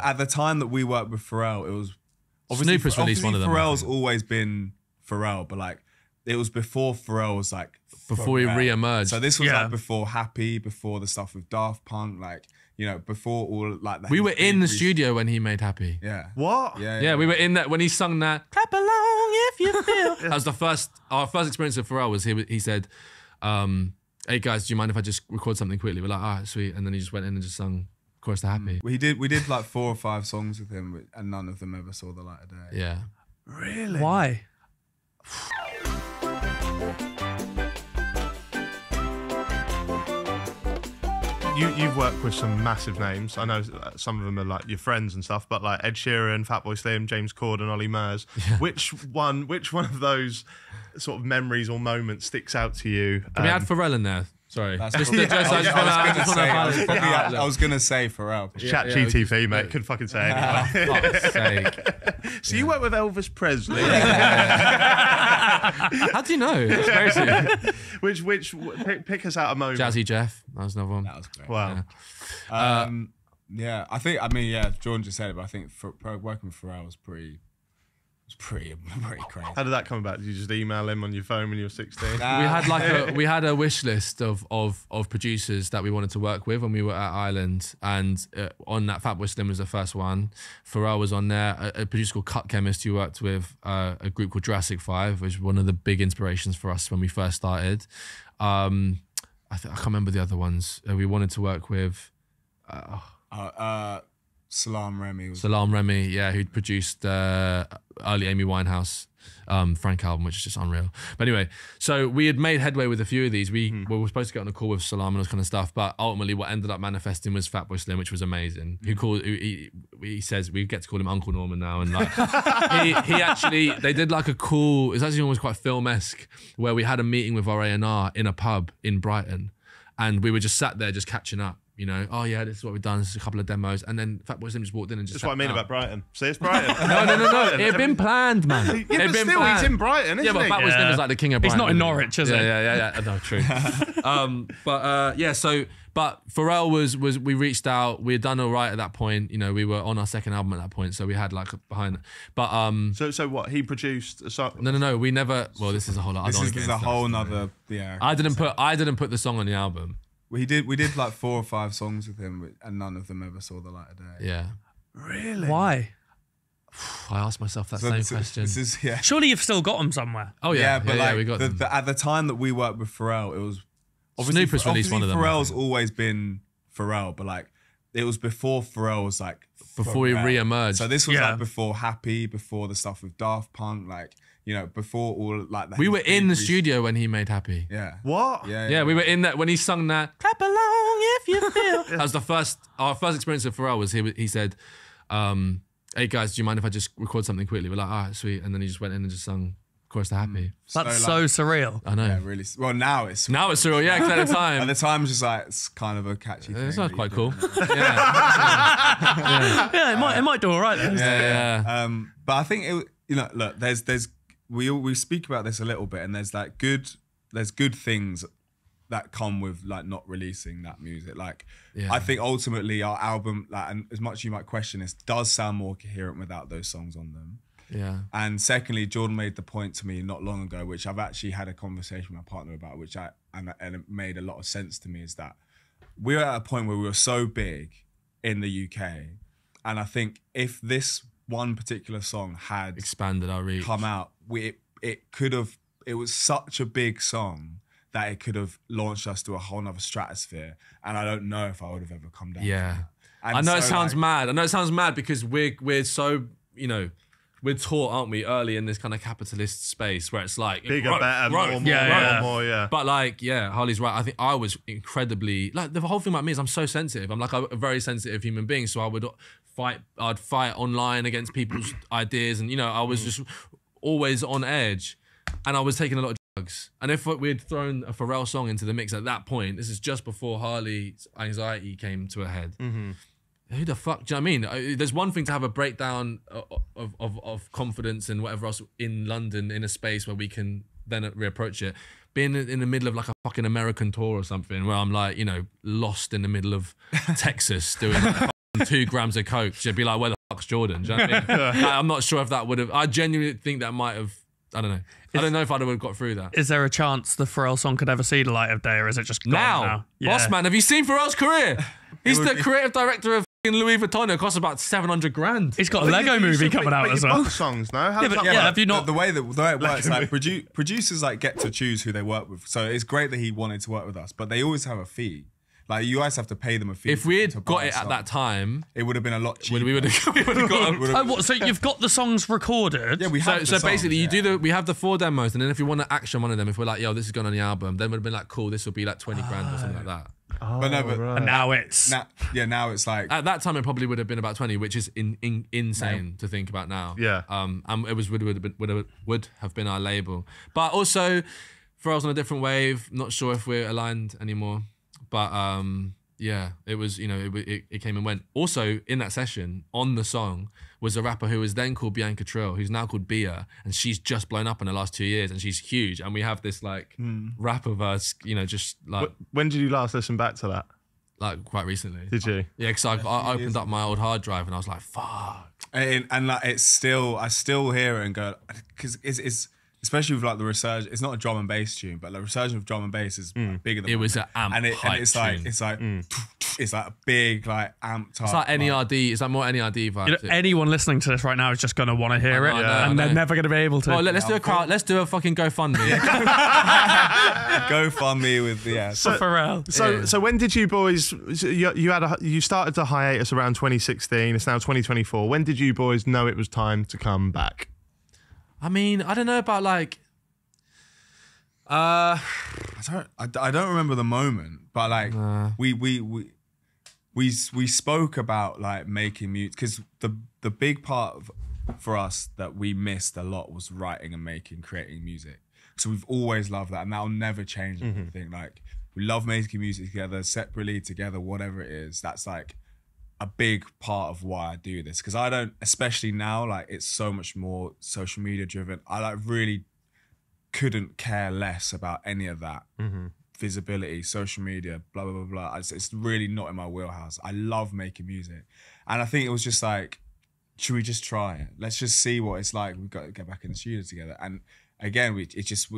at the time that we worked with Pharrell, it was Snoop released one of them. Pharrell's always been Pharrell, but like it was before Pharrell was like before he re-emerged. So this was like before Happy, before the stuff with Daft Punk, like before all like that. We were in the studio when he made Happy. Yeah. What? Yeah, we were in that when he sung that. Clap along if you feel. That was our first experience with Pharrell. Was he said, "Hey guys, do you mind if I just record something quickly?" We're like, "All right, sweet." And then he just went in and just sung Chorus to Happy. We did like 4 or 5 songs with him, and none of them ever saw the light of day. Yeah. Really? Why? You've worked with some massive names. I know some of them are like your friends and stuff, but like Ed Sheeran, Fatboy Slim, James Corden, Ollie Murs. Yeah. Which one of those sort of memories or moments sticks out to you? Can we add Pharrell in there? Sorry. I was going to say Pharrell. Chat GTV, mate. Couldn't fucking say anyway. Fuck's sake. So you worked with Elvis Presley. How do you know? It's crazy. Pick us out a moment. Jazzy Jeff. That was another one. That was great. Wow. Yeah, Jordan just said it, but I think working with Pharrell was pretty crazy. How did that come about? Did you just email him on your phone when you were 16? We had a wish list of producers that we wanted to work with when we were at Ireland, and on that Fatboy Slim was the first one. Pharrell was on there. A producer called Cut Chemist who worked with a group called Jurassic 5, which was one of the big inspirations for us when we first started. I can't remember the other ones. We wanted to work with Salam Remy. Salam Remy, yeah, who'd produced early Amy Winehouse Frank album, which is just unreal. But anyway, so we had made headway with a few of these. We were supposed to get on a call with Salam and all this kind of stuff, but ultimately what ended up manifesting was Fatboy Slim, which was amazing. He says we get to call him Uncle Norman now, and like he actually, they did like a cool, it's actually almost quite film-esque, where we had a meeting with our A&R in a pub in Brighton, and we were just sat there just catching up. You know, oh yeah, this is what we've done. This is a couple of demos, and then Fatboy Slim just walked in and just. That's what I mean about Brighton. See, it's Brighton. No. It had been planned, man. Yeah, but still, he's in Brighton, isn't he? Yeah, but Fatboy Slim is like the king of Brighton. He's not in Norwich, is he? Yeah. No, true. But Pharrell was. We reached out. We had done all right at that point. You know, we were on our second album at that point, so we had like behind. But So what? He produced a song. No. We never. Well, this is a whole lot. This is a whole nother. Yeah. I didn't put the song on the album. We did like 4 or 5 songs with him, and none of them ever saw the light of day. Yeah. Really? Why? I asked myself that same question. Surely you've still got them somewhere. Oh yeah, but we got them. At the time that we worked with Pharrell, it was Snoop released one of them. Pharrell's always been Pharrell, but like it was before Pharrell was like before he re-emerged. So this was like before Happy, before the stuff with Daft Punk, like. Before all like that. We were in the studio when he made Happy. Yeah. What? Yeah, we were in that when he sung that. Clap along if you feel. That was our first experience with Pharrell. Was he said, "Hey guys, do you mind if I just record something quickly?" We're like, "All right, sweet." And then he just went in and just sung Chorus to Happy. That's so surreal. I know. Yeah, really. Well, now it's surreal. Yeah, because at the time. At the time, it's just like it's kind of a catchy thing. It's not quite cool. Yeah, it might do all right then. Yeah. But I think look, there's. We speak about this a little bit, and there's good things that come with like not releasing that music. Like I think ultimately our album, like, and as much as you might question this, does sound more coherent without those songs on them. Yeah. And secondly, Jordan made the point to me not long ago, which I've actually had a conversation with my partner about, and it made a lot of sense to me, is that we're at a point where we were so big in the UK, and I think if this one particular song had expanded our reach, come out, it was such a big song that it could have launched us to a whole nother stratosphere, and I don't know if I would have ever come down. Yeah, I know it sounds mad. I know it sounds mad because we're so, we're taught, aren't we, early in this kind of capitalist space where it's like bigger, better, more. But like, Harley's right. I think I was incredibly, like, the whole thing about me is I'm so sensitive. I'm like a very sensitive human being, so I'd fight online against people's ideas, and I was just always on edge, and I was taking a lot of drugs. And if we had thrown a Pharrell song into the mix at that point, this is just before Harley's anxiety came to a head. Who the fuck, do you know what I mean? There's one thing to have a breakdown of confidence and whatever else in London, in a space where we can then reapproach it. Being in the middle of like a fucking American tour or something, where I'm like, lost in the middle of Texas doing 2 grams of coke, she'd be like, "Where the fuck's Jordan?" Do you know what I mean? Like, I'm not sure if that would have. I genuinely think that might have. I don't know. I don't know if I'd have got through that. Is there a chance the Pharrell song could ever see the light of day, or is it just gone now? Boss man, have you seen Pharrell's career? He's the creative director of Louis Vuitton. It costs about 700 grand. He's got a Lego movie coming out as well. You've got the songs now. How does that work? Have you not? The way it works, like producers like get to choose who they work with. So it's great that he wanted to work with us, but they always have a fee. Like you guys have to pay them a fee. If we had got it at that time, it would have been a lot cheaper. We would have got. What? So you've got the songs recorded? Yeah, we have. So basically, we have the 4 demos, and then if we want to action one of them, if we're like, "Yo, this is going on the album," then we'd have been like, "Cool, this will be like 20 grand or something like that." And now it's now it's like at that time it probably would have been about 20, which is insane to think about now. Yeah. And it would have been our label, but also Pharrell's on a different wave. Not sure if we're aligned anymore, but yeah, it was, you know, it came and went. Also in that session on the song was a rapper who was then called Bianca Trill, who's now called Bia, and she's just blown up in the last 2 years, and she's huge. And we have this like rap of us, you know, just like. When did you last listen back to that? Like quite recently. Did you? Yeah, because I opened up my old hard drive and I was like, fuck. And like I still hear it and go, because it's especially with like the resurgence. It's not a drum and bass tune, but the resurgence of drum and bass is bigger than it was an amp, and it's like it's like a big like amped up. It's like NERD. It's like more NERD vibe. You know, anyone listening to this right now is just going to want to hear it, and they're never going to be able to. Well, let's do a crowd. Let's do a fucking GoFundMe. GoFundMe with for Pharrell. So when did you boys? You started the hiatus around 2016. It's now 2024. When did you boys know it was time to come back? I mean, I don't know about like. I don't remember the moment, but like we spoke about like making music, because the big part for us that we missed a lot was writing and creating music. So we've always loved that, and that'll never change. I think like we love making music together, separately, together, whatever it is. That's like a big part of why I do this, because I don't, especially now, like it's so much more social media driven. I like really couldn't care less about any of that. Visibility, social media, blah, blah, blah, blah. It's really not in my wheelhouse. I love making music. And I think it was just like, should we just try it? Let's just see what it's like. We've got to get back in the studio together. And again, it just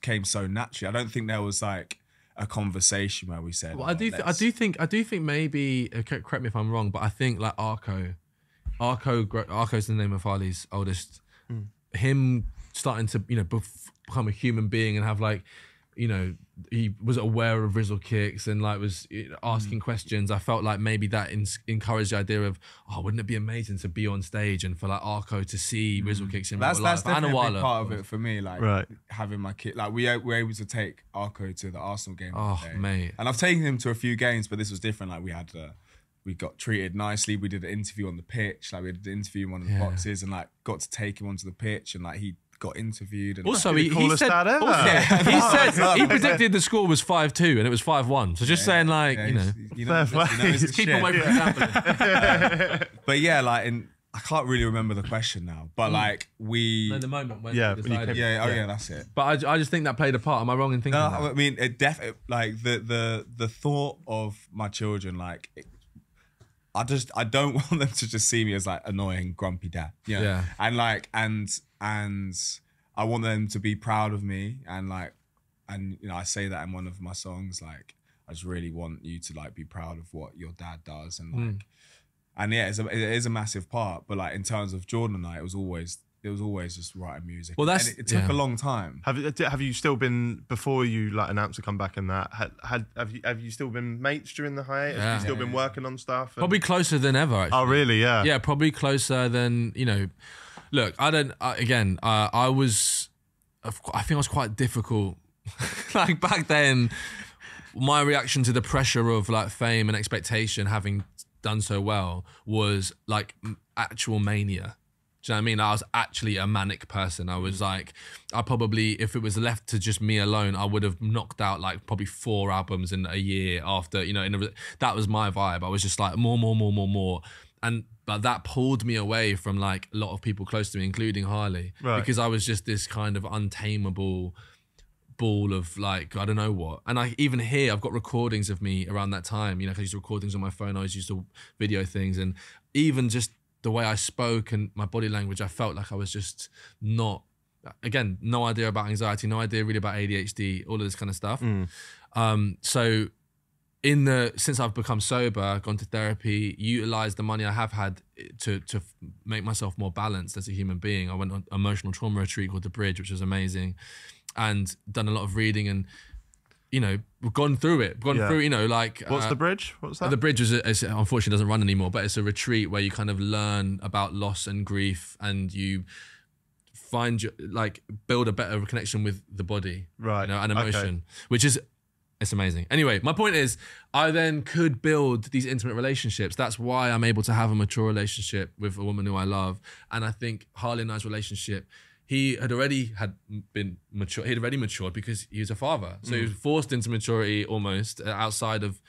came so naturally. I don't think there was like a conversation where we said, well, I do think maybe, correct me if I'm wrong, but I think like Arco's the name of Harley's oldest. Him starting to, you know, become a human being and have like, you know, he was aware of Rizzle Kicks and like was asking questions. I felt like maybe that encouraged the idea of, oh, wouldn't it be amazing to be on stage and for like Arco to see Rizzle Kicks in real life? That's definitely a big part of it for me. Like having my kid, like we were able to take Arco to the Arsenal game. Oh, mate. And I've taken him to a few games, but this was different. Like we got treated nicely. We did an interview on the pitch. Like we did an interview in one of the boxes and like got to take him onto the pitch and like he got interviewed. And also, he said he predicted the score was 5-2 and it was 5-1. So just saying, like, you know, keep away from gambling. But yeah, like, I can't really remember the question now. But like the moment when that's it. But I just think that played a part. Am I wrong in thinking that? I mean, it definitely like the thought of my children, like. I don't want them to just see me as like annoying, grumpy dad. You know? Yeah. And like, and I want them to be proud of me. And like, and you know, I say that in one of my songs, like, I just really want you to like be proud of what your dad does. And like, and yeah, it is a massive part. But like in terms of Jordan and I, it was always just writing music. Well, it took a long time. Have you still been, before you like announced to come back in that? Have you still been mates during the hiatus? Have you still been working on stuff? Probably closer than ever. Actually. Oh, really? Yeah. Yeah, probably closer than, you know. Look, I think I was quite difficult. Like back then, my reaction to the pressure of like fame and expectation, having done so well, was like actual mania. Do you know what I mean? I was actually a manic person. I was like, I probably, if it was left to just me alone, I would have knocked out like probably 4 albums in a year after, you know, that was my vibe. I was just like more. But that pulled me away from like a lot of people close to me, including Harley, because I was just this kind of untamable ball of like, I don't know what. And I even here, I've got recordings of me around that time, you know, 'cause I used to record things on my phone. I always used to video things, and even just the way I spoke and my body language, I felt like I was just not, again, no idea about anxiety, no idea really about ADHD, all of this kind of stuff. So since I've become sober, gone to therapy, utilized the money I have had to make myself more balanced as a human being. I went on an emotional trauma retreat called The Bridge, which was amazing, and done a lot of reading, and you know, we've gone through it. You know, like what's The Bridge? What's that? The Bridge unfortunately doesn't run anymore, but it's a retreat where you kind of learn about loss and grief, and you build a better connection with the body, right? You know, and emotion, which is. It's amazing. Anyway, my point is, I then could build these intimate relationships. That's why I'm able to have a mature relationship with a woman who I love. And I think Harley and I's relationship, he had already been mature. He'd already matured because he was a father. So he was forced into maturity almost outside of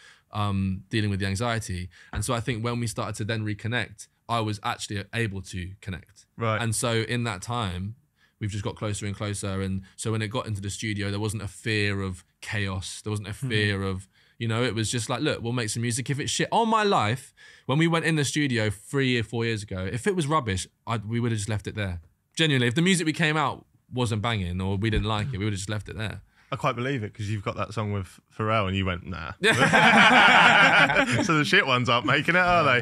dealing with the anxiety. And so I think when we started to then reconnect, I was actually able to connect. Right. And so in that time, we've just got closer and closer. And so when it got into the studio, there wasn't a fear of chaos. There wasn't a fear of, you know, it was just like, look, we'll make some music. If it's shit, on my life, when we went in the studio 3 or 4 years ago, if it was rubbish, we would have just left it there. Genuinely, if the music we came out wasn't banging or we didn't like it, we would have just left it there. I quite believe it, because you've got that song with Pharrell and you went, nah. So the shit ones aren't making it, are they?